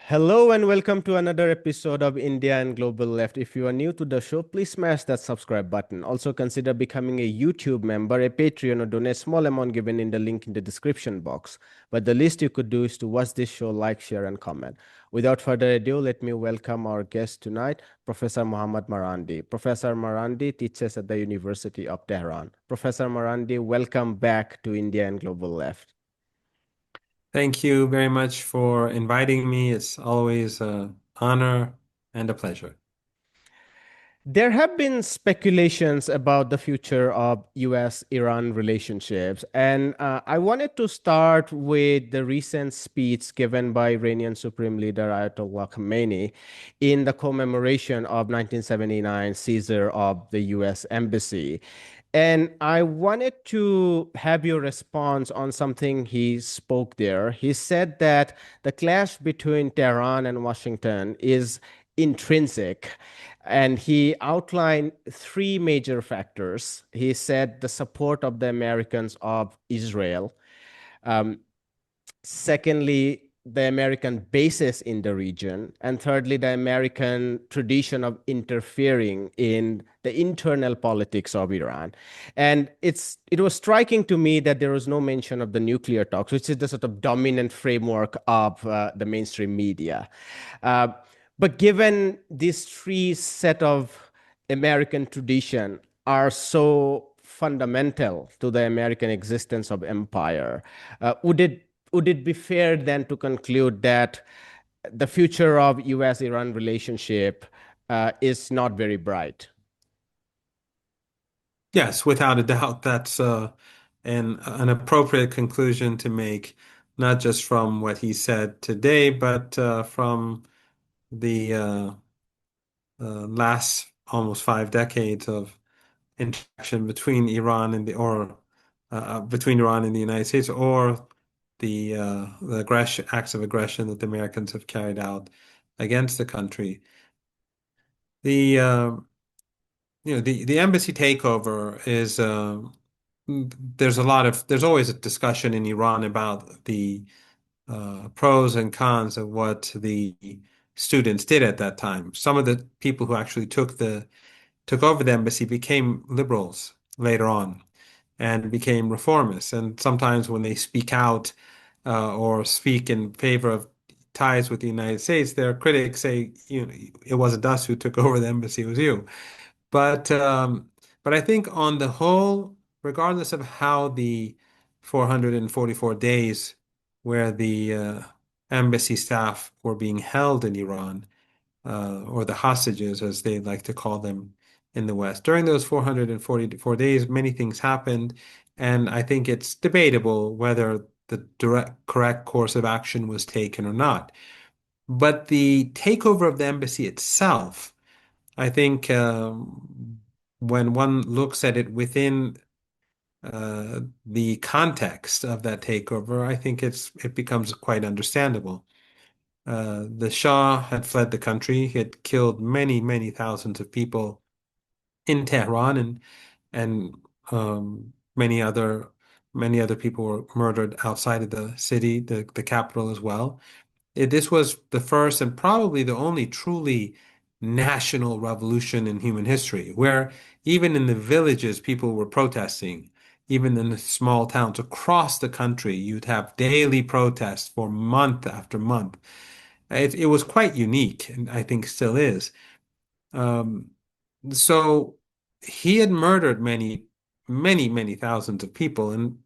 Hello and welcome to another episode of India and Global Left. If you are new to the show, please smash that subscribe button. Also consider becoming a YouTube member, a Patreon, or donate small amount given in the link in the description box. But the least you could do is to watch this show, like, share, and comment. Without further ado, let me welcome our guest tonight, Professor Mohammad Marandi. Professor Marandi teaches at the University of Tehran. Professor Marandi, welcome back to India and Global Left. Thank you very much for inviting me. It's always an honor and a pleasure. There have been speculations about the future of US-Iran relationships, and I wanted to start with the recent speech given by Iranian Supreme Leader Ayatollah Khamenei in the commemoration of 1979 seizure of the US Embassy. And I wanted to have your response on something he spoke there. He said that the clash between Tehran and Washington is intrinsic. And he outlined three major factors. He said the support of the Americans of Israel. Um, Secondly, the American bases in the region. And thirdly, the American tradition of interfering in the internal politics of Iran. And it was striking to me that there was no mention of the nuclear talks, which is the sort of dominant framework of the mainstream media. Uh, but given these three set of American tradition are so fundamental to the American existence of empire, would it be fair then to conclude that the future of US-Iran relationship is not very bright? Yes, without a doubt, that's an appropriate conclusion to make, not just from what he said today, but from the last almost 5 decades of interaction between Iran and between Iran and the United States, or the acts of aggression that the Americans have carried out against the country. The the embassy takeover is there's always a discussion in Iran about the pros and cons of what the students did at that time. Some of the people who actually took over the embassy became liberals later on and became reformists. And sometimes when they speak out or speak in favor of ties with the United States, their critics say, it wasn't us who took over the embassy, it was you. But I think on the whole, regardless of how the 444 days where the embassy staff were being held in Iran, or the hostages, as they like to call them in the West, during those 444 days, many things happened, and I think it's debatable whether the correct course of action was taken or not. But the takeover of the embassy itself, I think when one looks at it within the context of that takeover, I think it becomes quite understandable. The Shah had fled the country. He had killed many, many thousands of people in Tehran, and many other people were murdered outside of the city, the capital as well. This was the first and probably the only truly national revolution in human history, where even in the villages, people were protesting. Even in the small towns across the country, you'd have daily protests for month after month. It was quite unique, and I think still is. Um, so he had murdered many, many, many thousands of people, and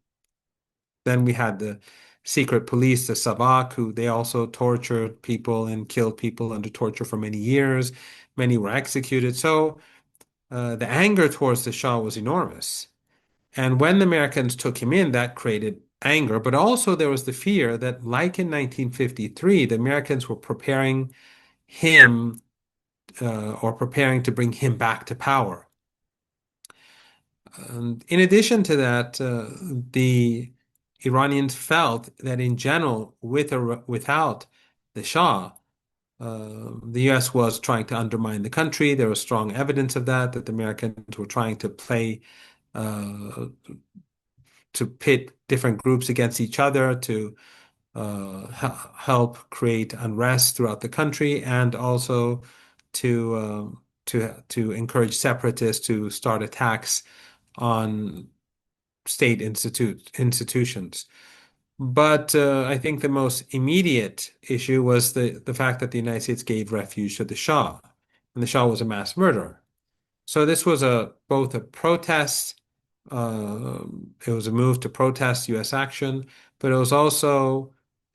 then we had the secret police, the Savak, who they also tortured people and killed people under torture for many years. Many were executed. So the anger towards the Shah was enormous. And when the Americans took him in, that created anger. But also there was the fear that, like in 1953, the Americans were preparing him or preparing to bring him back to power. In addition to that, the Iranians felt that in general, with or without the Shah, the US was trying to undermine the country. There was strong evidence of that the Americans were trying to uh, to pit different groups against each other, to help create unrest throughout the country, and also to encourage separatists to start attacks on state institutions. But I think the most immediate issue was the fact that the United States gave refuge to the Shah, and the Shah was a mass murderer. So this was a both a protest, it was a move to protest U.S. action, but it was also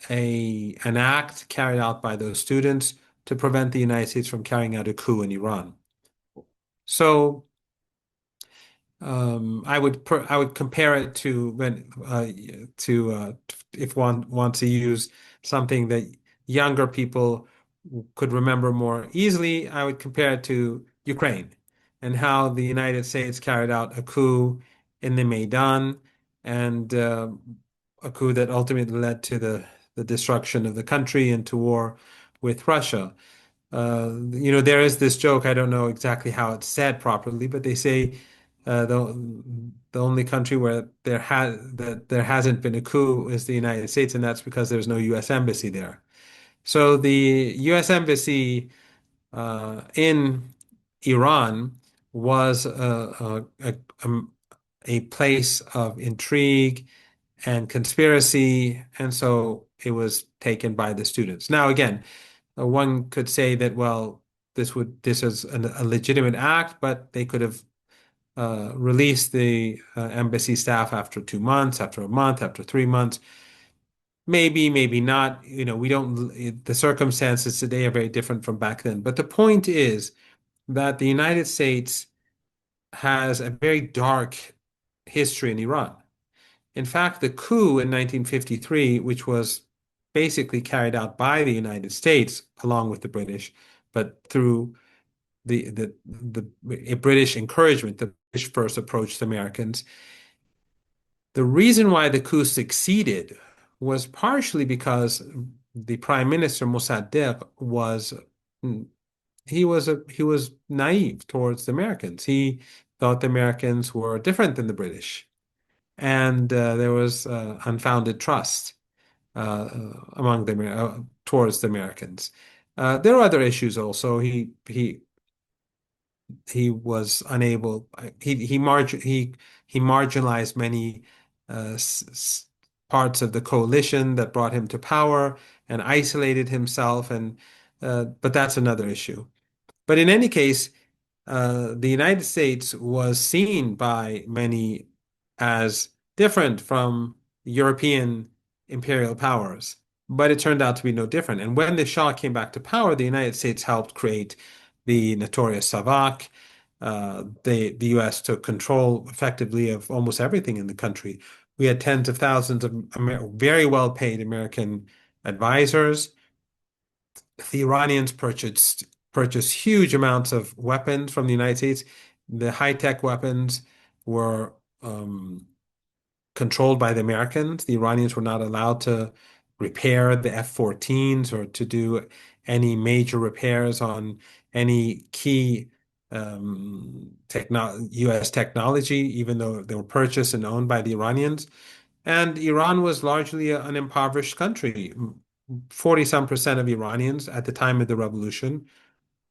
a an act carried out by those students to prevent the United States from carrying out a coup in Iran. So I would compare it to when to if one wants to use something that younger people could remember more easily, I would compare it to Ukraine and how the United States carried out a coup in the Maidan, and a coup that ultimately led to the destruction of the country and to war with Russia. There is this joke, I don't know exactly how it's said properly, but they say the only country where there hasn't been a coup is the United States, and that's because there's no U.S. embassy there. So the U.S. embassy in Iran was a place of intrigue and conspiracy, and so it was taken by the students. Now, again, one could say that, well, this is a legitimate act, but they could have released the embassy staff after 2 months, after a month, after 3 months. Maybe, maybe not. We don't, the circumstances today are very different from back then. But the point is that the United States has a very dark history in Iran. In fact, the coup in 1953, which was basically carried out by the United States along with the British, but through a British encouragement, the British first approached Americans. The reason why the coup succeeded was partially because the Prime Minister Mossadegh he was naive towards the Americans. He thought the Americans were different than the British, and there was unfounded trust among towards the Americans. There are other issues also. He was unable. He marginalized many parts of the coalition that brought him to power and isolated himself. And but that's another issue. But in any case, the United States was seen by many as different from European imperial powers, but it turned out to be no different. And when the Shah came back to power, the United States helped create the notorious SAVAK. The U.S. took control effectively of almost everything in the country. We had tens of thousands of very well-paid American advisors. The Iranians purchased huge amounts of weapons from the United States. The high-tech weapons were controlled by the Americans. The Iranians were not allowed to repair the F-14s or to do any major repairs on any key U.S. technology, even though they were purchased and owned by the Iranians. And Iran was largely an impoverished country. 40 some percent of Iranians at the time of the revolution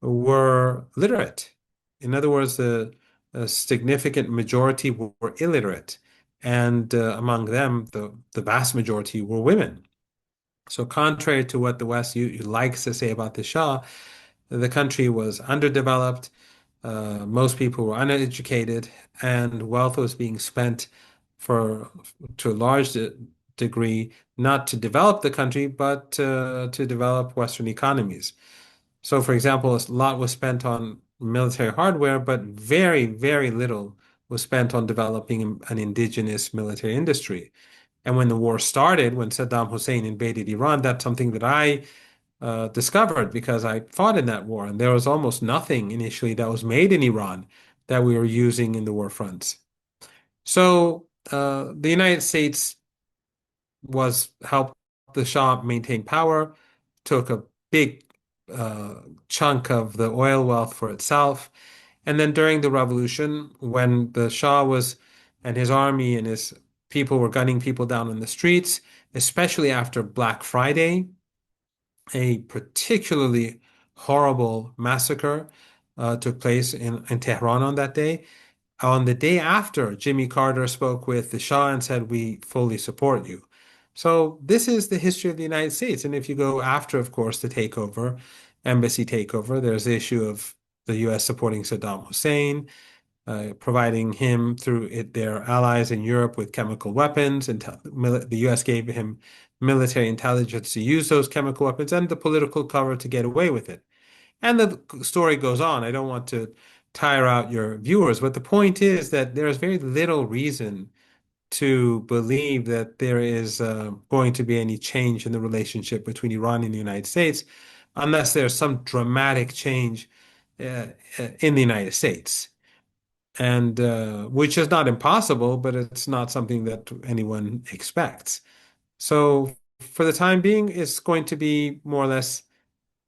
were literate. In other words, a significant majority were illiterate, and among them, the vast majority were women. So, contrary to what the West likes to say about the Shah, the country was underdeveloped. Most people were uneducated, and wealth was being spent for to a large degree not to develop the country, but to develop Western economies. So, for example, a lot was spent on military hardware, but very, very little was spent on developing an indigenous military industry. And when the war started, when Saddam Hussein invaded Iran, that's something that I discovered because I fought in that war. And there was almost nothing initially that was made in Iran that we were using in the war fronts. So the United States was helped the Shah maintain power, took a big chunk of the oil wealth for itself. And then during the revolution, when the Shah was and his army and his people were gunning people down in the streets, especially after Black Friday, a particularly horrible massacre took place in Tehran on that day. On the day after, Jimmy Carter spoke with the Shah and said, "We fully support you." So this is the history of the United States. And if you go after, of course, the takeover, embassy takeover, there's the issue of the U.S. supporting Saddam Hussein, providing him through their allies in Europe with chemical weapons. And the U.S. gave him military intelligence to use those chemical weapons and the political cover to get away with it. And the story goes on. I don't want to tire out your viewers, but the point is that there is very little reason to believe that there is going to be any change in the relationship between Iran and the United States unless there's some dramatic change uh, in the United States. And which is not impossible, but it's not something that anyone expects. So for the time being, it's going to be more or less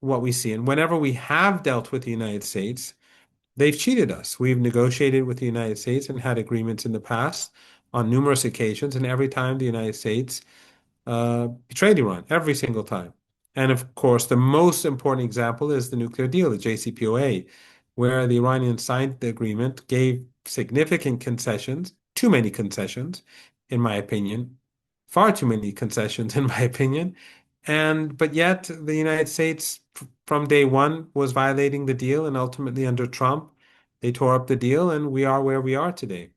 what we see. And whenever we have dealt with the United States, they've cheated us. We've negotiated with the United States and had agreements in the past on numerous occasions, and every time the United States betrayed Iran, every single time. And of course, the most important example is the nuclear deal, the JCPOA, where the Iranians signed the agreement, gave significant concessions, too many concessions, in my opinion, far too many concessions, in my opinion. And but yet the United States from day one was violating the deal, and ultimately under Trump, they tore up the deal, and we are where we are today.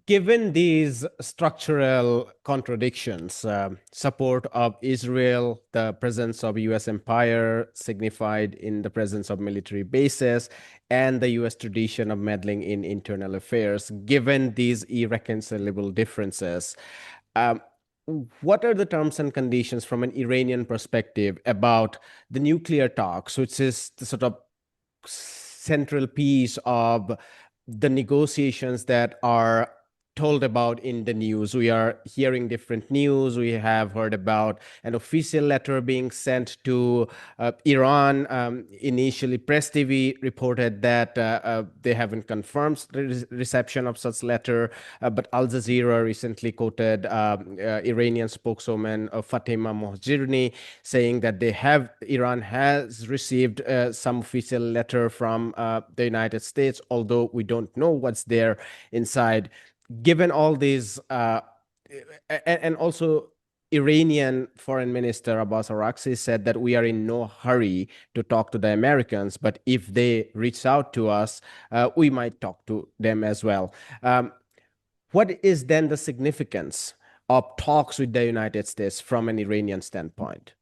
Given these structural contradictions, support of Israel, the presence of US empire signified in the presence of military bases, and the US tradition of meddling in internal affairs, given these irreconcilable differences, um, what are the terms and conditions from an Iranian perspective about the nuclear talks, which is the sort of central piece of the negotiations that are told about in the news? We are hearing different news. We have heard about an official letter being sent to Iran. Initially, Press TV reported that they haven't confirmed the reception of such letter, but Al Jazeera recently quoted Iranian spokeswoman Fatima Mohajirni saying that Iran has received some official letter from the United States, although we don't know what's there inside. Given all these, and also Iranian Foreign Minister Abbas Araghchi said that we are in no hurry to talk to the Americans, but if they reach out to us, we might talk to them as well. What is then the significance of talks with the United States from an Iranian standpoint?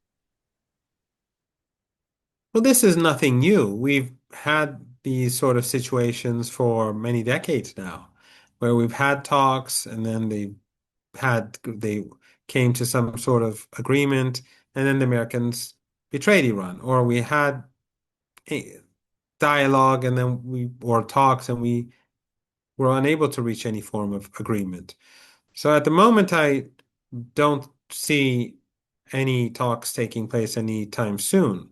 Well, this is nothing new. We've had these sort of situations for many decades now, where we've had talks and then they came to some sort of agreement, and then the Americans betrayed Iran, or we had a dialogue and then or talks and we were unable to reach any form of agreement. So at the moment, I don't see any talks taking place anytime soon.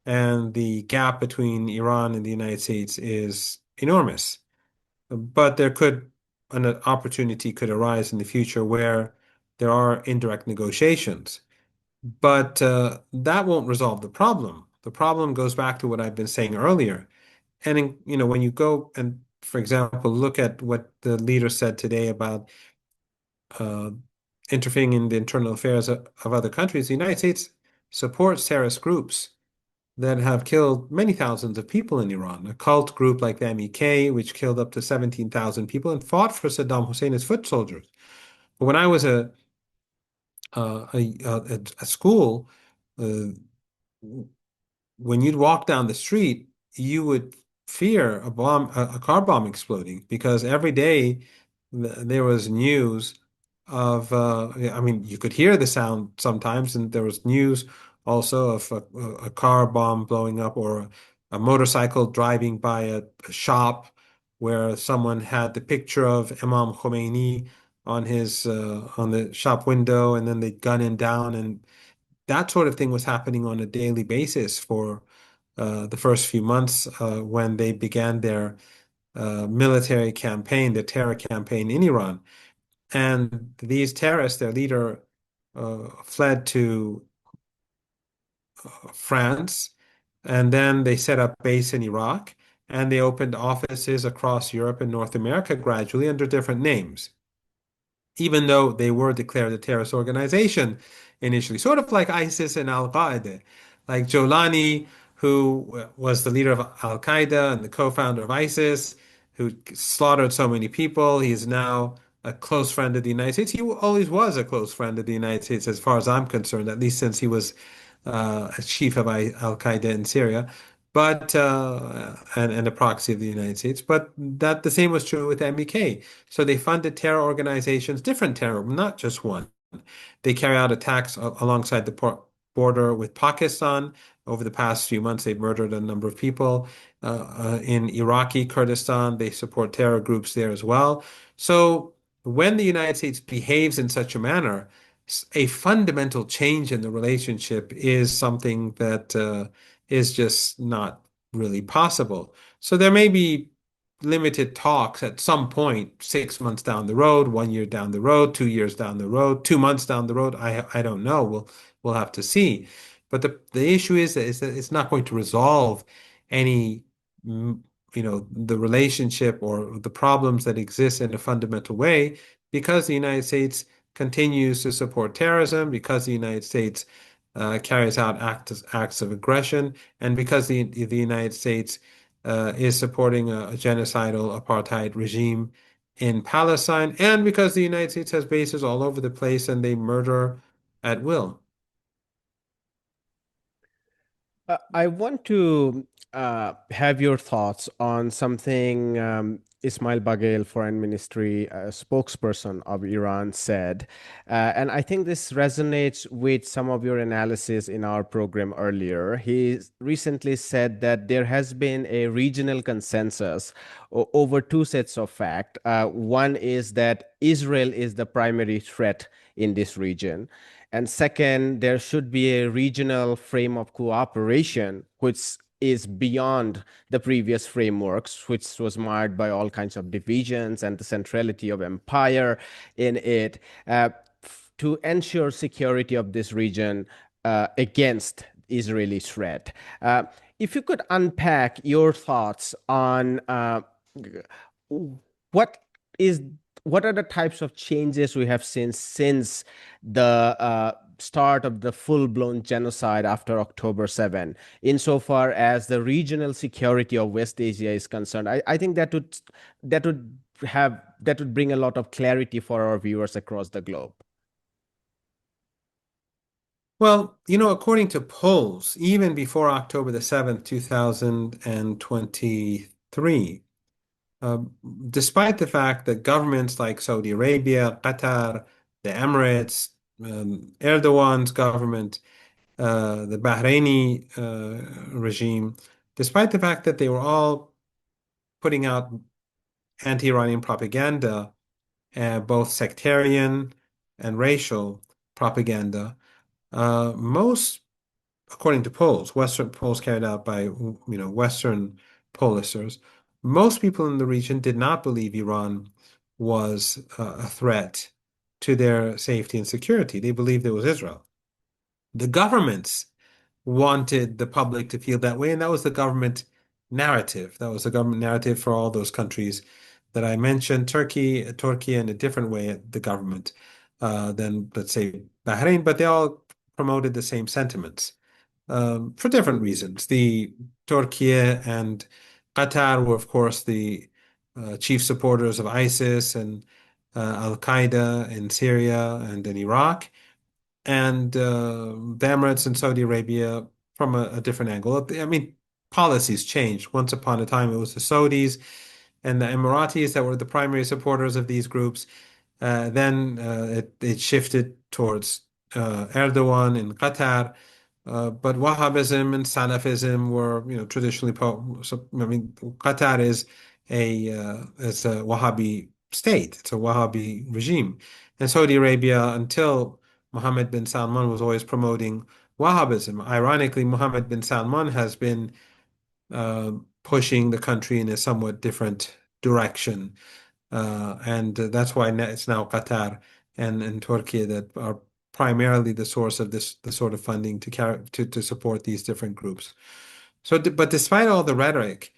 And the gap between Iran and the United States is enormous. But an opportunity could arise in the future where there are indirect negotiations. But that won't resolve the problem. The problem goes back to what I've been saying earlier. And when you go and, for example, look at what the leader said today about uh, interfering in the internal affairs of other countries, the United States supports terrorist groups that have killed many thousands of people in Iran. A cult group like the MEK, which killed up to 17,000 people and fought for Saddam Hussein as foot soldiers. But when I was at school, uh, when you'd walk down the street, you would fear a car bomb exploding because every day there was news of, I mean, you could hear the sound sometimes, and there was news also of a car bomb blowing up or a motorcycle driving by a shop where someone had the picture of Imam Khomeini on the shop window, and then they'd gun him down, and that sort of thing was happening on a daily basis for the first few months when they began their military campaign, the terror campaign in Iran. And these terrorists, their leader, fled to France, and then they set up base in Iraq, and they opened offices across Europe and North America gradually under different names, even though they were declared a terrorist organization initially, sort of like ISIS and Al-Qaeda. Like Jolani, who was the leader of Al-Qaeda and the co-founder of ISIS, who slaughtered so many people. He is now a close friend of the United States. He always was a close friend of the United States, as far as I'm concerned, at least since he was a chief of Al-Qaeda in Syria, but and a proxy of the United States. But that the same was true with MEK. So they funded terror organizations, different terror, not just one. They carry out attacks alongside the border with Pakistan. Over the past few months, they've murdered a number of people. In Iraqi Kurdistan, they support terror groups there as well. So when the United States behaves in such a manner, a fundamental change in the relationship is something that is just not really possible. So there may be limited talks at some point, 6 months down the road, 1 year down the road, 2 years down the road, 2 months down the road. I don't know. We'll have to see. But the issue is that it's not going to resolve any the relationship or the problems that exist in a fundamental way because the United States continues to support terrorism, because the United States carries out acts of aggression, and because the United States is supporting a genocidal apartheid regime in Palestine, and because the United States has bases all over the place and they murder at will. I want to have your thoughts on something Ismail Baghaei, Foreign Ministry spokesperson of Iran, said. And I think this resonates with some of your analysis in our program earlier. He recently said that there has been a regional consensus over two sets of fact. One is that Israel is the primary threat in this region. And second, there should be a regional frame of cooperation, which is beyond the previous frameworks, which was marred by all kinds of divisions and the centrality of empire in it, to ensure security of this region against Israeli threat. If you could unpack your thoughts on what is what are the types of changes we have seen since the start of the full-blown genocide after October 7, insofar as the regional security of West Asia is concerned? I think that would bring a lot of clarity for our viewers across the globe. Well, according to polls, even before October the 7th, 2023, despite the fact that governments like Saudi Arabia, Qatar, the Emirates, Erdogan's government, the Bahraini regime, despite the fact that they were all putting out anti-Iranian propaganda, both sectarian and racial propaganda, most, according to polls, Western polls carried out by Western pollsters, most people in the region did not believe Iran was a threat to their safety and security. They believed it was Israel. The governments wanted the public to feel that way, and that was the government narrative. That was the government narrative for all those countries that I mentioned. Turkey in a different way, the government than, let's say, Bahrain, but they all promoted the same sentiments for different reasons. The Turkey and Qatar were, of course, the chief supporters of ISIS and Al-Qaeda in Syria and in Iraq, and the Emirates and Saudi Arabia from a different angle. I mean, policies changed. Once upon a time, it was the Saudis and the Emiratis that were the primary supporters of these groups. Then it shifted towards Erdogan in Qatar. But Wahhabism and Salafism were, traditionally. So, I mean, Qatar is a Wahhabi state. It's a Wahhabi regime, and Saudi Arabia, until Mohammed bin Salman, was always promoting Wahhabism. Ironically, Mohammed bin Salman has been pushing the country in a somewhat different direction. and that's why it's now Qatar and Turkey that are primarily the source of the sort of funding to support these different groups. So, but despite all the rhetoric,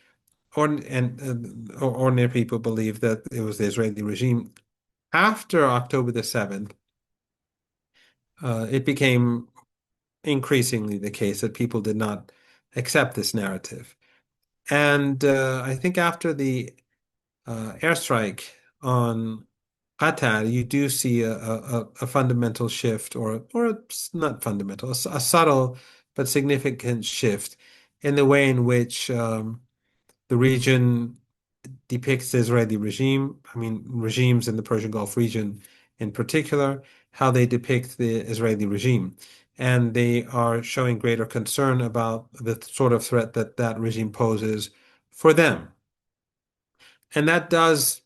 ordinary people believe that it was the Israeli regime. After October the 7th, it became increasingly the case that people did not accept this narrative. And I think after the airstrike on Qatar, you do see a fundamental shift, or not fundamental, a subtle but significant shift in the way in which the region depicts the Israeli regime. I mean, regimes in the Persian Gulf region in particular, how they depict the Israeli regime. And they are showing greater concern about the sort of threat that that regime poses for them. And that does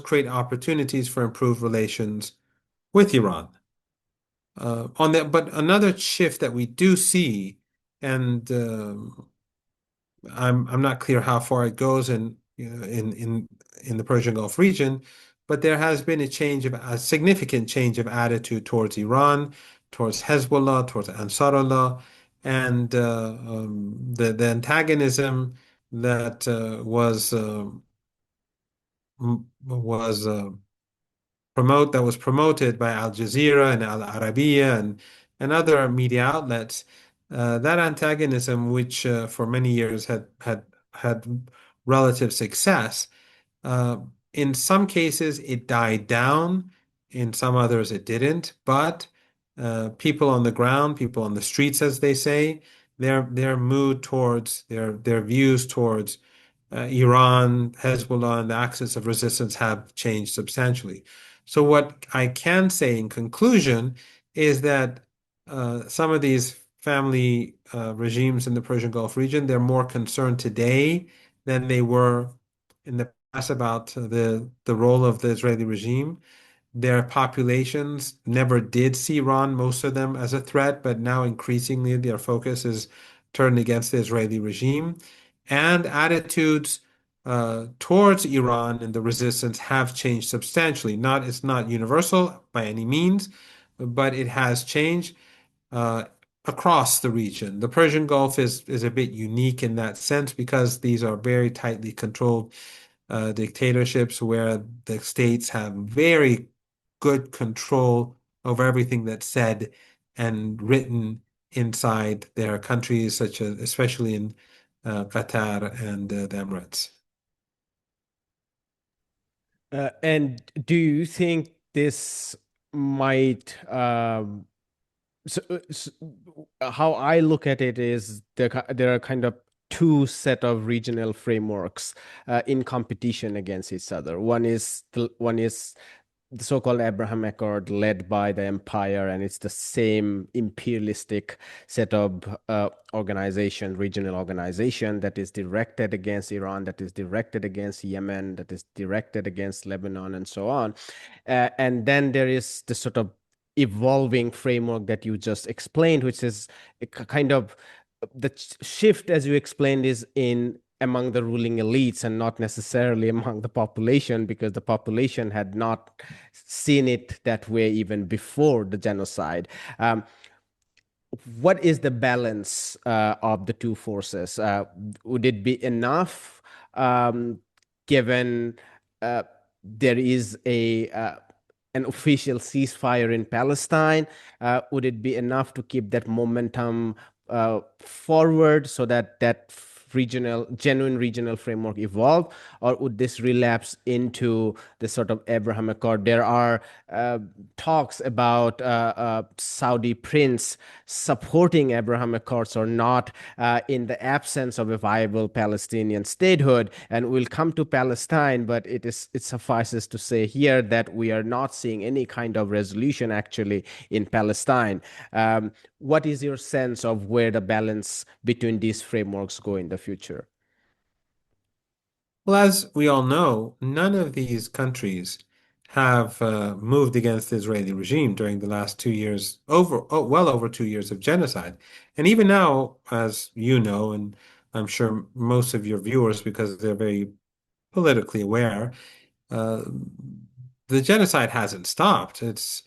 create opportunities for improved relations with Iran. But another shift that we do see, and I'm not clear how far it goes in the Persian Gulf region, but there has been a significant change of attitude towards Iran, towards Hezbollah, towards Ansarullah, and the antagonism that was that was promoted by Al Jazeera and Al Arabiya and other media outlets. That antagonism, which for many years had relative success, uh, in some cases it died down, in some others it didn't. But people on the ground, people on the streets, as they say, their mood towards their views towards Iran, Hezbollah, and the axis of resistance have changed substantially. So what I can say in conclusion is that some of these family regimes in the Persian Gulf region, they're more concerned today than they were in the past about the role of the Israeli regime. Their populations never did see Iran, most of them, as a threat, but now increasingly their focus is turned against the Israeli regime. And attitudes towards Iran and the resistance have changed substantially. It's not universal by any means, but it has changed uh, across the region. The Persian Gulf is a bit unique in that sense because these are very tightly controlled dictatorships where the states have very good control over everything that's said and written inside their countries, such as especially in Qatar and the Emirates. And do you think this might how I look at it is there are kind of two set of regional frameworks in competition against each other. One is the so-called Abraham Accord led by the empire, and it's the same imperialistic set of regional organization that is directed against Iran, that is directed against Yemen, that is directed against Lebanon, and so on. And then there is the sort of evolving framework that you just explained, which is a kind of the shift, as you explained, is in among the ruling elites and not necessarily among the population, because the population had not seen it that way even before the genocide. What is the balance of the two forces? Would it be enough, given uh, there is a an official ceasefire in Palestine? Would it be enough to keep that momentum forward so that genuine regional framework evolve, or would this relapse into the sort of Abraham Accord? There are talks about Saudi prince supporting Abraham Accords or not in the absence of a viable Palestinian statehood, and we'll come to Palestine, but it suffices to say here that we are not seeing any kind of resolution actually in Palestine. What is your sense of where the balance between these frameworks go in the future? Well, as we all know, none of these countries have moved against the Israeli regime during the last 2 years, well over 2 years of genocide. And even now, as you know, and I'm sure most of your viewers, because they're very politically aware, uh, the genocide hasn't stopped. It's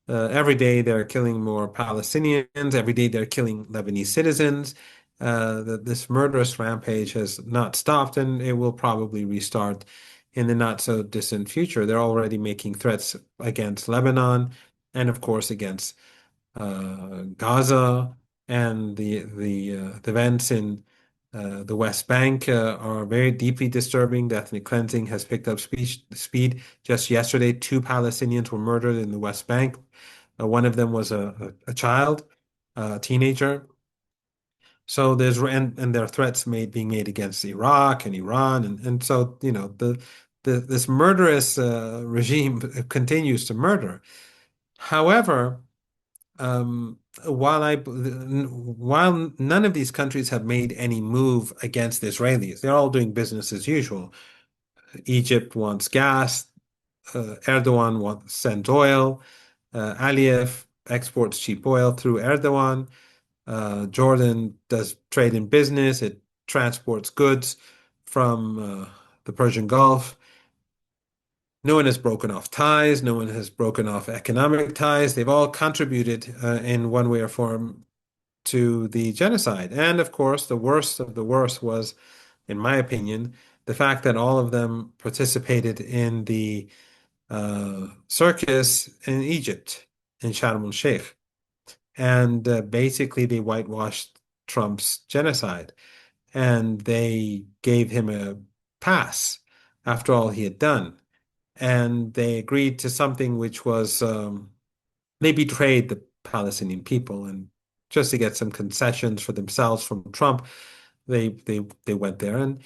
every day they're killing more Palestinians. Every day they're killing Lebanese citizens. This murderous rampage has not stopped, and it will probably restart in the not so distant future. They're already making threats against Lebanon, and of course against Gaza, and the events in the West Bank are very deeply disturbing. The ethnic cleansing has picked up speed. Just yesterday, two Palestinians were murdered in the West Bank. One of them was a child, a teenager. So and there are threats being made against Iraq and Iran, and so this murderous regime continues to murder. However, while none of these countries have made any move against the Israelis, they're all doing business as usual. Egypt wants gas, Erdogan sends oil, Aliyev exports cheap oil through Erdogan. Jordan does trade in business. It transports goods from the Persian Gulf. No one has broken off ties. No one has broken off economic ties. They've all contributed in one way or form to the genocide. And of course, the worst of the worst was, in my opinion, the fact that all of them participated in the circus in Egypt, in Sharm el-Sheikh. And basically, they whitewashed Trump's genocide. And they gave him a pass after all he had done. And they agreed to something which was they betrayed the Palestinian people, and just to get some concessions for themselves from Trump, they went there, and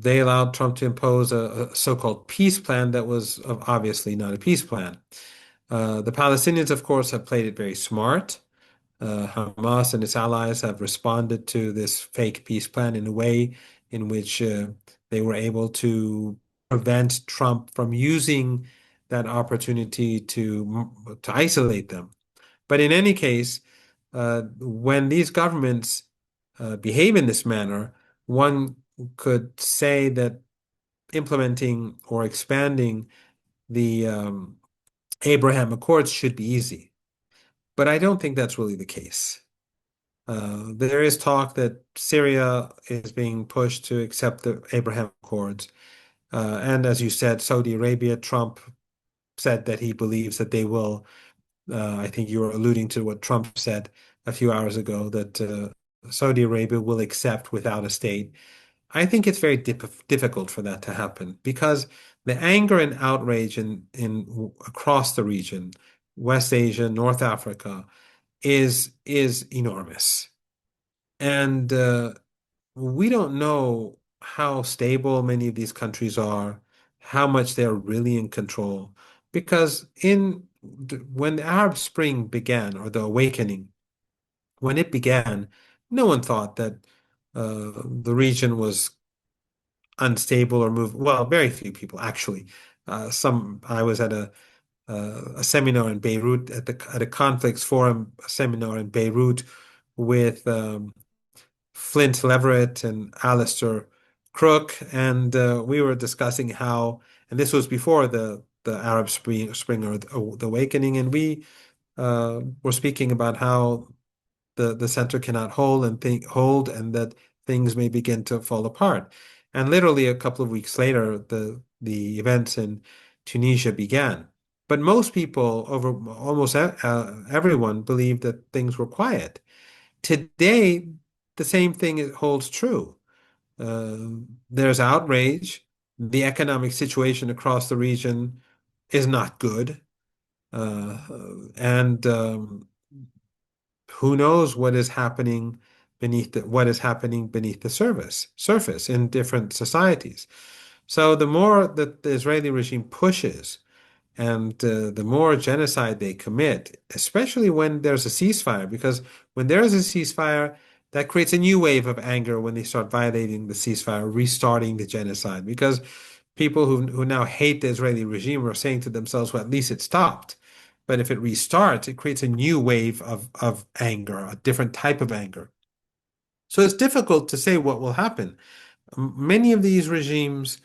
they allowed Trump to impose a so-called peace plan that was obviously not a peace plan. The Palestinians, of course, have played it very smart. Hamas and its allies have responded to this fake peace plan in a way in which they were able to prevent Trump from using that opportunity to isolate them. But in any case, when these governments behave in this manner, one could say that implementing or expanding the Abraham Accords should be easy. But I don't think that's really the case. There is talk that Syria is being pushed to accept the Abraham Accords. And as you said, Saudi Arabia, Trump said that he believes that they will. I think you were alluding to what Trump said a few hours ago, that Saudi Arabia will accept without a state. I think it's very difficult for that to happen because the anger and outrage in across the region, West Asia, North Africa, is enormous. And we don't know how stable many of these countries are, how much they're really in control. Because when the Arab Spring began, or the awakening, when it began, no one thought that the region was unstable or moved. Well, very few people actually. I was at a seminar in Beirut at a conflicts forum seminar in Beirut with Flint Leverett and Alistair Crook, and we were discussing how, and this was before the Arab Spring or the Awakening, and we were speaking about how the center cannot hold, and that things may begin to fall apart. And literally a couple of weeks later, the events in Tunisia began. But most people, over almost everyone, believed that things were quiet. Today, the same thing holds true. There's outrage. The economic situation across the region is not good. Uh, and who knows what is happening beneath the surface in different societies. So the more that the Israeli regime pushes and the more genocide they commit, especially when there's a ceasefire, because when there is a ceasefire, that creates a new wave of anger when they start violating the ceasefire, restarting the genocide. Because people who now hate the Israeli regime are saying to themselves, well, at least it stopped. But if it restarts, it creates a new wave of anger, a different type of anger. So it's difficult to say what will happen. Many of these regimes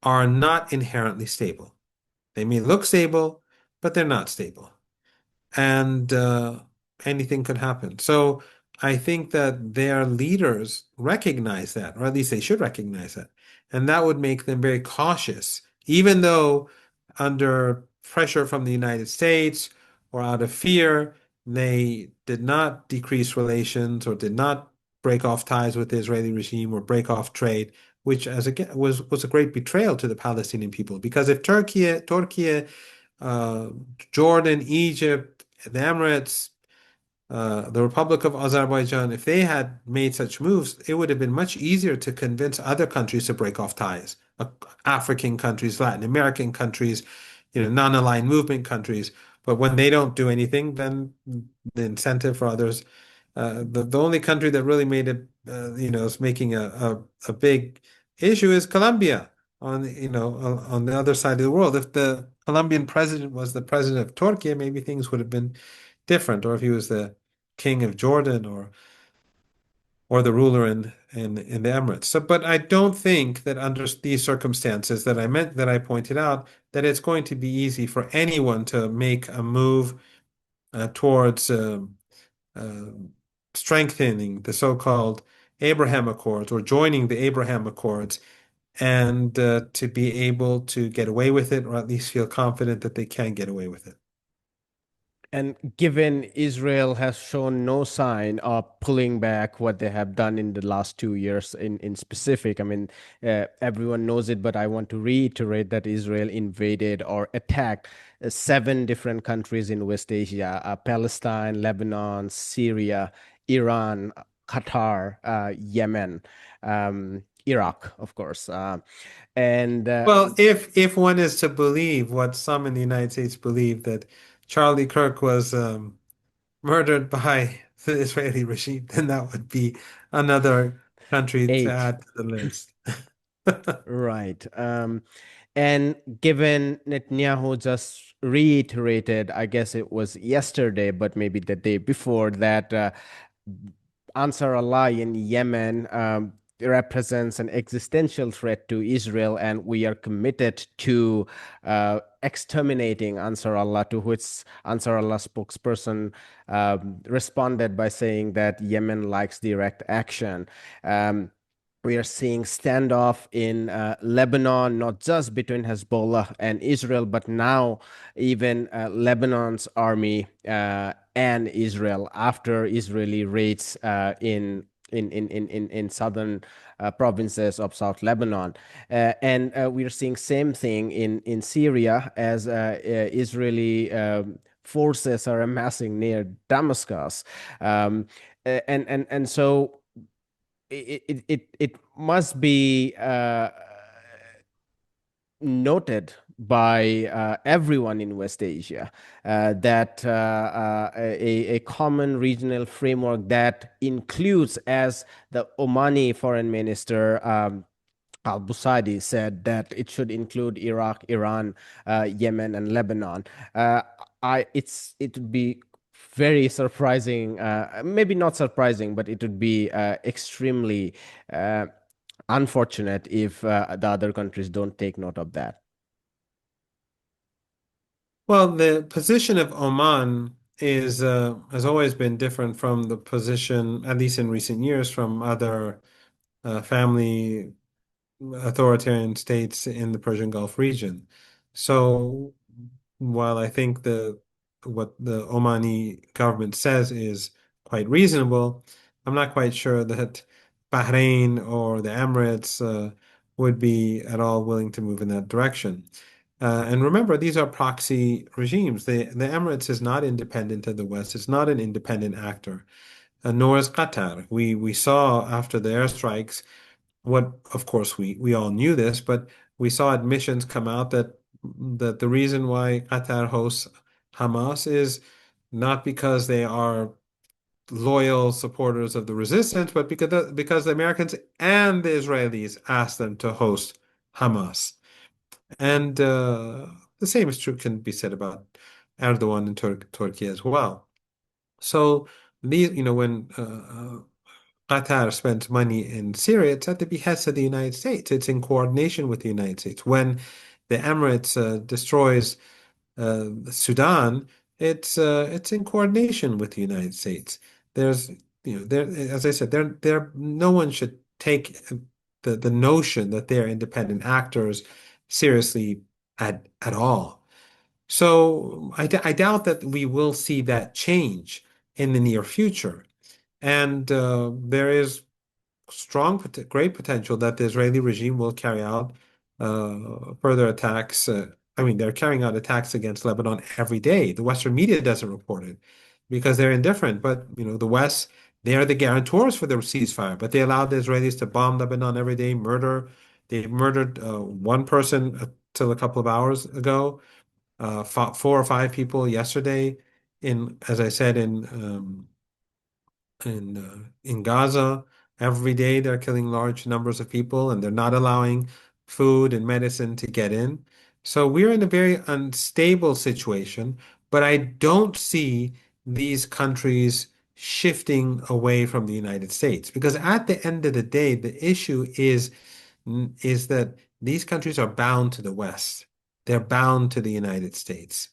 are not inherently stable. They may look stable, but they're not stable. And anything could happen. So I think that their leaders recognize that, or at least they should recognize that. And that would make them very cautious, even though under pressure from the United States or out of fear, they did not decrease relations or did not break off ties with the Israeli regime or break off trade, which as again was a great betrayal to the Palestinian people. Because if Turkey, uh, Jordan, Egypt, the Emirates, the Republic of Azerbaijan, if they had made such moves, it would have been much easier to convince other countries to break off ties. African countries, Latin American countries, non-aligned movement countries. But when they don't do anything, then the incentive for others. The only country that really made it, is making a big issue is Colombia on the other side of the world. If the Colombian president was the president of Turkey, maybe things would have been different, or if he was the king of Jordan or the ruler in the Emirates. So, but I don't think that under these circumstances that I pointed out, that it's going to be easy for anyone to make a move towards uh, strengthening the so-called Abraham Accords or joining the Abraham Accords and to be able to get away with it, or at least feel confident that they can get away with it. And given Israel has shown no sign of pulling back what they have done in the last 2 years in specific, I mean, everyone knows it, but I want to reiterate that Israel invaded or attacked seven different countries in West Asia, Palestine, Lebanon, Syria, Iran, Qatar, Yemen, Iraq, of course. And Well, if one is to believe what some in the United States believe, that Charlie Kirk was murdered by the Israeli regime, then that would be another country to eight. add to the list. Right. And given Netanyahu just reiterated, I guess it was yesterday, but maybe the day before, that Ansar Allah in Yemen represents an existential threat to Israel, and we are committed to exterminating Ansar Allah, to which Ansar Allah spokesperson responded by saying that Yemen likes direct action. We are seeing standoff in Lebanon, not just between Hezbollah and Israel, but now even Lebanon's army and Israel after Israeli raids in southern provinces of South Lebanon. And we are seeing same thing in Syria as Israeli forces are amassing near Damascus. And so it must be noted by everyone in West Asia that a common regional framework that includes, as the Omani foreign minister Al-Busaidi said, that it should include Iraq, Iran, Yemen, and Lebanon. Uh, it would be very surprising, maybe not surprising, but it would be extremely uh, unfortunate if the other countries don't take note of that. Well, the position of Oman is has always been different from the position, at least in recent years, from other family authoritarian states in the Persian Gulf region. So while I think the what the Omani government says is quite reasonable, I'm not quite sure that Bahrain or the Emirates would be at all willing to move in that direction. And remember, these are proxy regimes. The Emirates is not independent of the West. It's not an independent actor, nor is Qatar. We saw after the airstrikes what, of course, we all knew this, but we saw admissions come out that the reason why Qatar hosts Hamas is not because they are loyal supporters of the resistance, but because the Americans and the Israelis asked them to host Hamas. And the same is true can be said about Erdogan and Turkey as well. So these, when Qatar spends money in Syria, it's at the behest of the United States. It's in coordination with the United States. When the Emirates destroys Sudan, it's in coordination with the United States. There's, there, as I said, no one should take the notion that they're independent actors seriously at all. So I doubt that we will see that change in the near future. And there is great potential that the Israeli regime will carry out further attacks. I mean, they're carrying out attacks against Lebanon every day. The Western media doesn't report it because they're indifferent. But the West, they are the guarantors for the ceasefire. But they allowed the Israelis to bomb Lebanon every day, murder. They murdered one person till a couple of hours ago, four or five people yesterday. As I said, in Gaza. Every day they're killing large numbers of people and they're not allowing food and medicine to get in. So we're in a very unstable situation, but I don't see these countries shifting away from the United States because at the end of the day, the issue is that these countries are bound to the West. They're bound to the United States.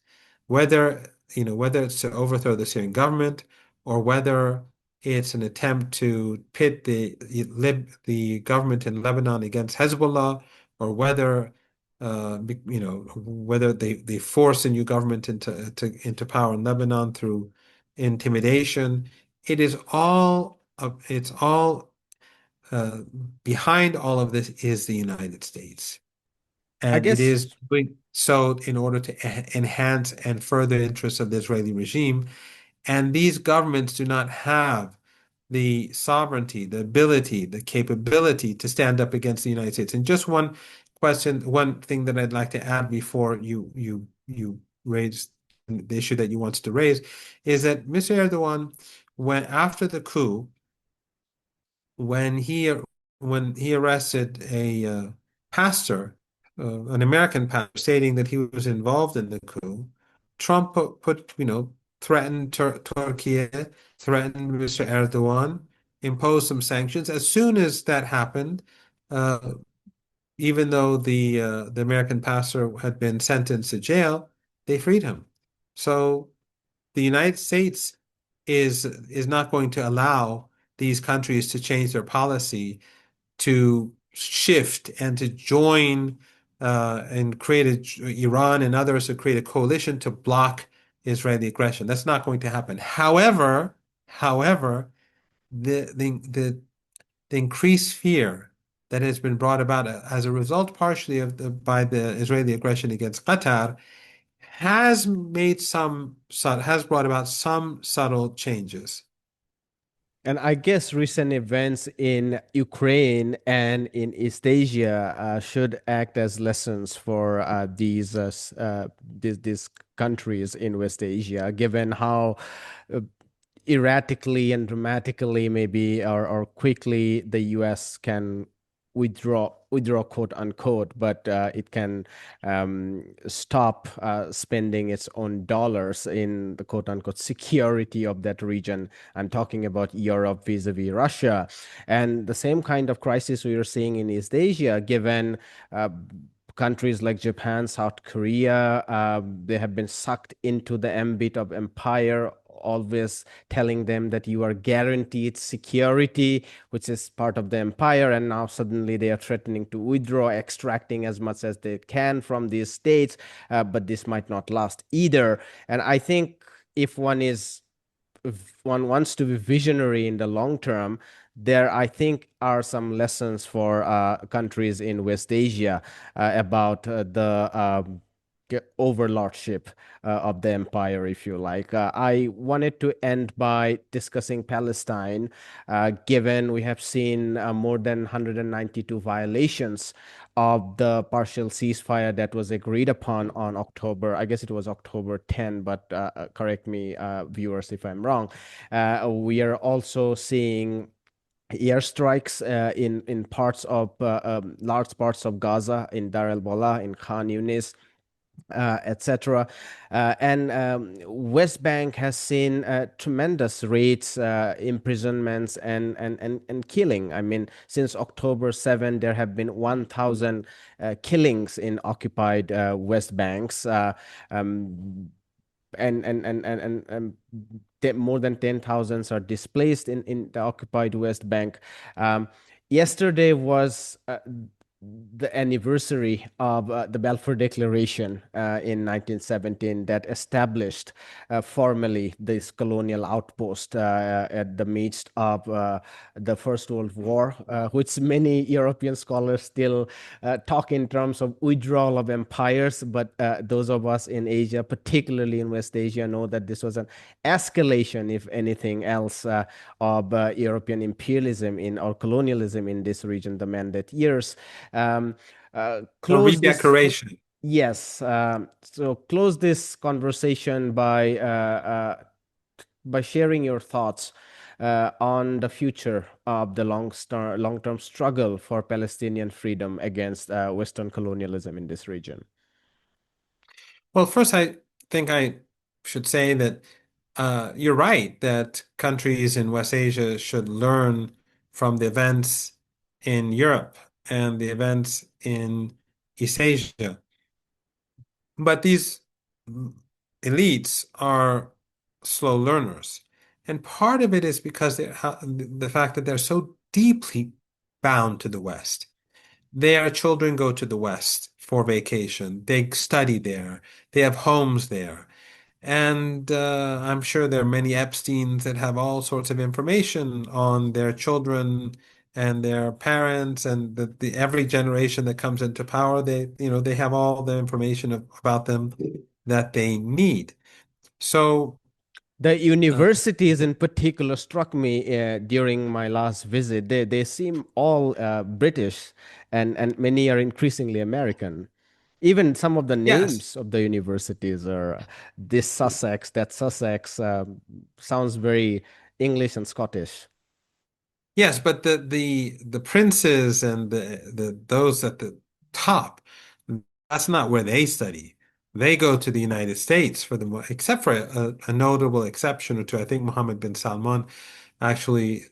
Whether it's to overthrow the Syrian government or whether it's an attempt to pit the government in Lebanon against Hezbollah, or whether they force a new government into power in Lebanon through intimidation. It's all uh, behind all of this is the United States. I And it guess is doing so in order to enhance and further the interests of the Israeli regime. And these governments do not have the sovereignty, the ability, the capability to stand up against the United States. And just one thing that I'd like to add before you raise the issue that you wanted to raise is that Mr. Erdogan, when after the coup, when he when he arrested a pastor, an American pastor, stating that he was involved in the coup, Trump threatened Turkey, threatened Mr. Erdogan, imposed some sanctions. As soon as that happened, uh, even though the American pastor had been sentenced to jail, they freed him. So the United States is not going to allow these countries to change their policy, to shift and to join and Iran and others to create a coalition to block Israeli aggression. That's not going to happen. However, the the the, the increased fear that has been brought about as a result partially by the Israeli aggression against Qatar has brought about some subtle changes. And I guess recent events in Ukraine and in East Asia should act as lessons for these countries in West Asia, given how uh, erratically and dramatically maybe or quickly the US can withdraw quote unquote, but it can stop spending its own dollars in the quote unquote security of that region. I'm talking about Europe vis-a-vis Russia, and the same kind of crisis we are seeing in East Asia, given uh, countries like Japan, South Korea, they have been sucked into the ambit of empire, always telling them that you are guaranteed security, which is part of the empire. And now suddenly they are threatening to withdraw, extracting as much as they can from these states. But this might not last either. And I think if one wants to be visionary in the long term, there I think are some lessons for countries in West Asia about the overlordship of the empire, if you like. I wanted to end by discussing Palestine, given we have seen more than 192 violations of the partial ceasefire that was agreed upon on October, I guess it was October 10, but correct me, viewers, if I'm wrong. We are also seeing airstrikes in parts of large parts of Gaza, in Dar el Balah, in Khan Yunis, etc. And West Bank has seen tremendous rates, imprisonments, and killing. I mean, since October 7, there have been 1,000 killings in occupied West Banks. Um, More than 10,000 are displaced in the occupied West Bank. Um, Yesterday was the anniversary of the Balfour Declaration in 1917 that established formally this colonial outpost at the midst of the First World War, which many European scholars still talk in terms of withdrawal of empires. But those of us in Asia, particularly in West Asia, know that this was an escalation, if anything else, of European imperialism in or colonialism in this region, the Mandate years. Um, A Close this. redecoration. Yes. So close this conversation by sharing your thoughts on the future of the long-term struggle for Palestinian freedom against Western colonialism in this region. Well, first, I think I should say that you're right that countries in West Asia should learn from the events in Europe and the events in East Asia. But these elites are slow learners. And part of it is because the fact that they're so deeply bound to the West. Their children go to the West for vacation. They study there. They have homes there. And I'm sure there are many Epsteins that have all sorts of information on their children and their parents and every generation that comes into power, they have all the information about them that they need. So, The uh, universities in particular struck me during my last visit. They seem all British, and many are increasingly American. Even some of the yes. names of the universities are this Sussex, that Sussex, sounds very English and Scottish. Yes, but the princes and the those at the top, that's not where they study. They go to the United States for except for a notable exception or two. I think Mohammed bin Salman actually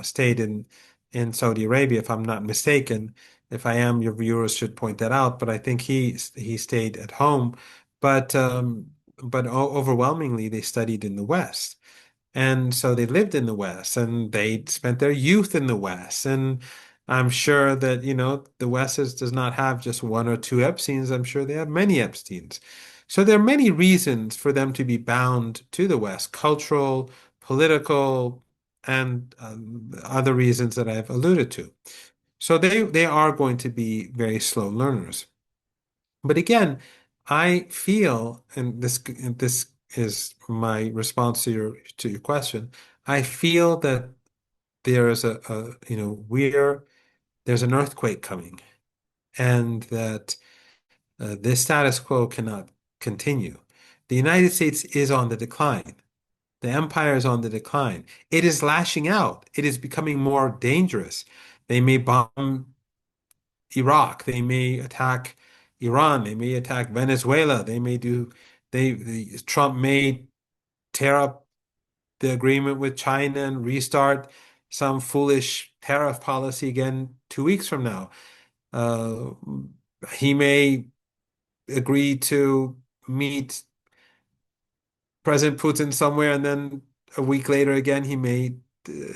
stayed in Saudi Arabia, if I'm not mistaken. If I am, your viewers should point that out. But I think he stayed at home. But overwhelmingly, they studied in the West. And so they lived in the West and they spent their youth in the West. And I'm sure that, the West does not have just one or two Epsteins. I'm sure they have many Epsteins. So there are many reasons for them to be bound to the West, cultural, political, and other reasons that I've alluded to. So they are going to be very slow learners. But again, I feel, and this is my response to your question. I feel that there is there's an earthquake coming, and that this status quo cannot continue. The United States is on the decline. The empire is on the decline. It is lashing out. It is becoming more dangerous. They may bomb Iraq. They may attack Iran. They may attack Venezuela. Trump may tear up the agreement with China and restart some foolish tariff policy again 2 weeks from now. Uh, he may agree to meet President Putin somewhere, and then a week later again, he may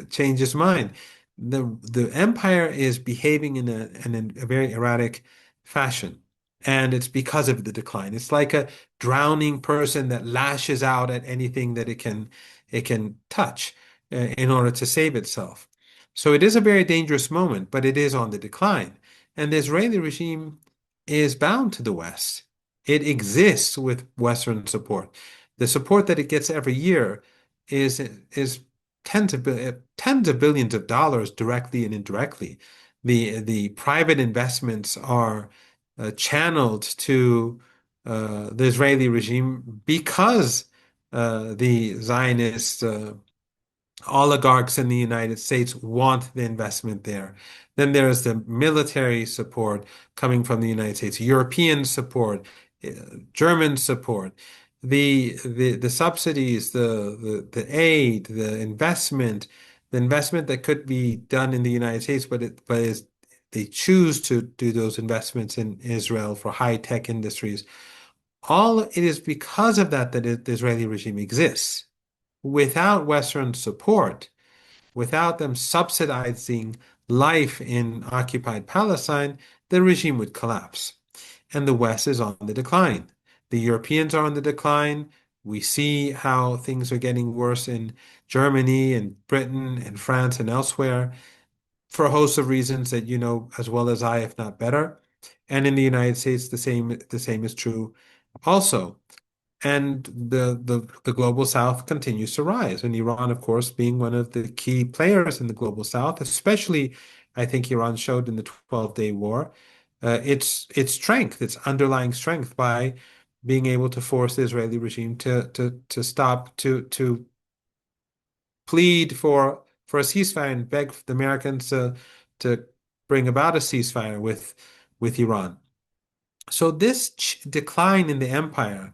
change his mind. The empire is behaving in a very erratic fashion, and it's because of the decline. It's like a drowning person that lashes out at anything that it can touch in order to save itself. So it is a very dangerous moment, but it is on the decline. And the Israeli regime is bound to the West. It exists with Western support. The support that it gets every year is tens of billions of dollars directly and indirectly. The private investments are channeled to the Israeli regime because the Zionist oligarchs in the United States want the investment there. Then there's the military support coming from the United States, European support, uh, German support, the subsidies, the aid, the investment that could be done in the United States, they choose to do those investments in Israel for high tech industries. All it is because of that the Israeli regime exists. Without Western support, without them subsidizing life in occupied Palestine, the regime would collapse. And the West is on the decline. The Europeans are on the decline. We see how things are getting worse in Germany and Britain and France and elsewhere for a host of reasons that you know as well as I, if not better. And in the United States, the same is true also. And the global South continues to rise. And Iran, of course, being one of the key players in the global South, especially I think Iran showed in the 12-day war, its strength, its underlying strength by being able to force the Israeli regime to stop, to plead for a ceasefire and beg the Americans to bring about a ceasefire with Iran. So this decline in the empire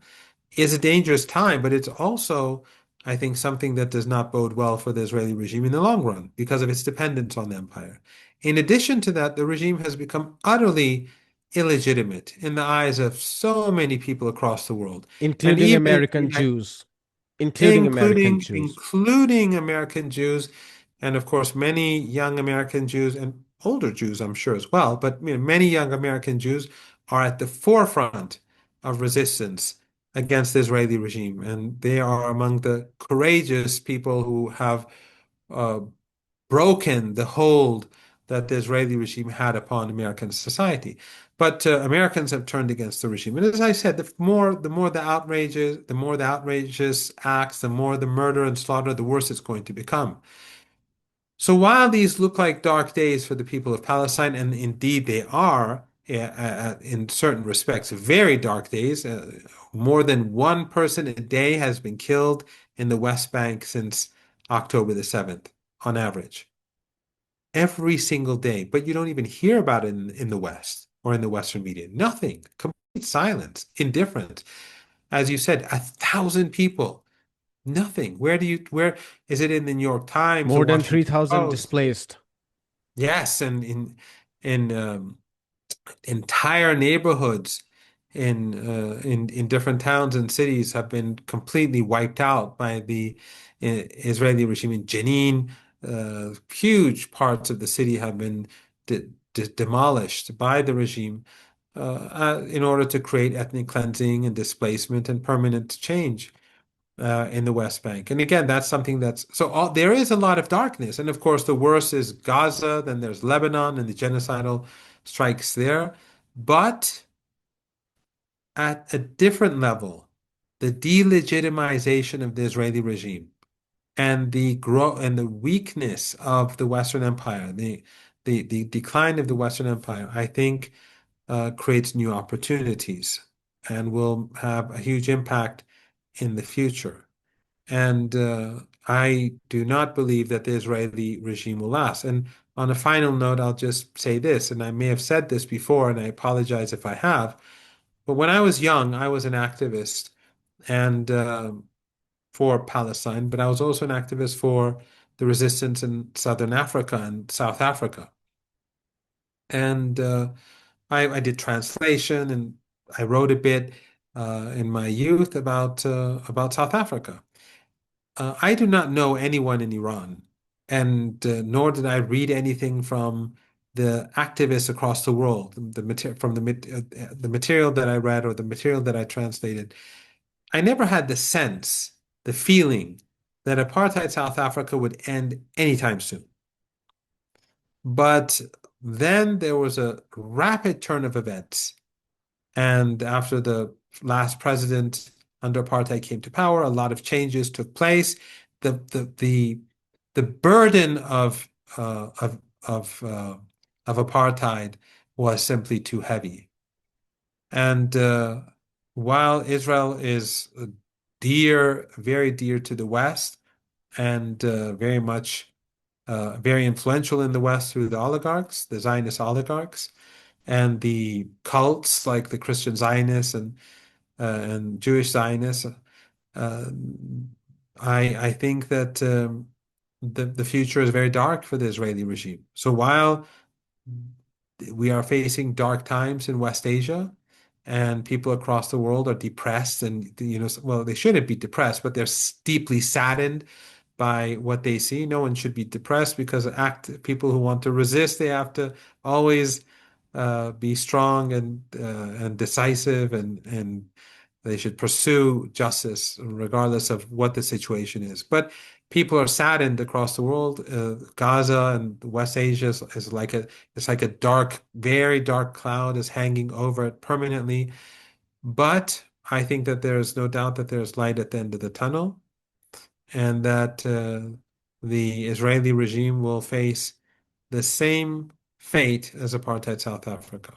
is a dangerous time, but it's also, I think, something that does not bode well for the Israeli regime in the long run because of its dependence on the empire. In addition to that, the regime has become utterly illegitimate in the eyes of so many people across the world. And including even in the American United Jews, including American including Jews. including American Jews, and of course many young American Jews and older Jews, I'm sure as well. But many young American Jews are at the forefront of resistance against the Israeli regime, and they are among the courageous people who have uh, broken the hold that the Israeli regime had upon American society. But Americans have turned against the regime. And as I said, the more the outrageous acts, the more the murder and slaughter, the worse it's going to become. So while these look like dark days for the people of Palestine, and indeed they are, in certain respects, very dark days, more than one person a day has been killed in the West Bank since October the 7th, on average every single day, but you don't even hear about it in the West or in the Western media. Nothing, complete silence, indifference. As you said, 1,000 people, nothing. Where is it in the New York Times, the More than Washington 3,000 Post? displaced. Yes, and in entire neighborhoods in different towns and cities have been completely wiped out by the Israeli regime in Jenin. Huge parts of the city have been demolished by the regime in order to create ethnic cleansing and displacement and permanent change in the West Bank. And again, that's something there is a lot of darkness. And of course, the worst is Gaza, then there's Lebanon and the genocidal strikes there. But at a different level, the delegitimization of the Israeli regime and the weakness of the Western Empire, the decline of the Western Empire, I think creates new opportunities and will have a huge impact in the future. And I do not believe that the Israeli regime will last. And on a final note, I'll just say this, and I may have said this before, and I apologize if I have, but when I was young, I was an activist and for Palestine, but I was also an activist for the resistance in Southern Africa and South Africa. And I did translation and I wrote a bit in my youth about South Africa. I do not know anyone in Iran, and nor did I read anything from the activists across the world. The material that I read or the material that I translated, I never had the sense, the feeling that apartheid South Africa would end anytime soon. But then there was a rapid turn of events. And after the last president under apartheid came to power, a lot of changes took place. The the the the burden of apartheid was simply too heavy. And while Israel is dear, very dear to the West, and very influential in the West through the oligarchs, the Zionist oligarchs, and the cults like the Christian Zionists and Jewish Zionists. Uh, I think that the future is very dark for the Israeli regime. So while we are facing dark times in West Asia, and people across the world are depressed, and well, they shouldn't be depressed, but they're deeply saddened by what they see. No one should be depressed because people who want to resist, they have to always be strong and decisive, and they should pursue justice regardless of what the situation is. But people are saddened across the world. Gaza and West Asia is like a dark, very dark cloud is hanging over it permanently. But I think that there is no doubt that there's light at the end of the tunnel, and that the Israeli regime will face the same fate as apartheid South Africa.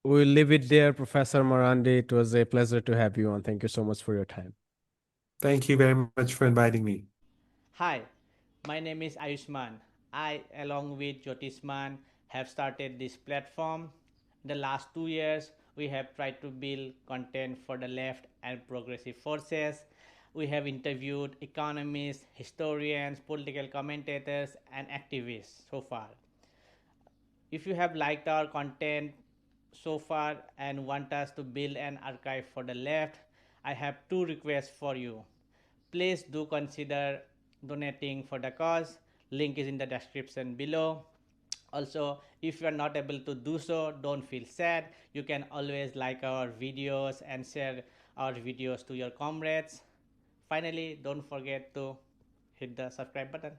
We'll leave it there, Professor Marandi. It was a pleasure to have you on. Thank you so much for your time. Thank you very much for inviting me. Hi, my name is Ayushman. I, along with Jyotisman, have started this platform. In the last 2 years, we have tried to build content for the left and progressive forces. We have interviewed economists, historians, political commentators, and activists so far. If you have liked our content so far and want us to build an archive for the left, I have two requests for you. Please do consider donating for the cause. Link is in the description below. Also, if you are not able to do so, don't feel sad. You can always like our videos and share our videos to your comrades. Finally, don't forget to hit the subscribe button.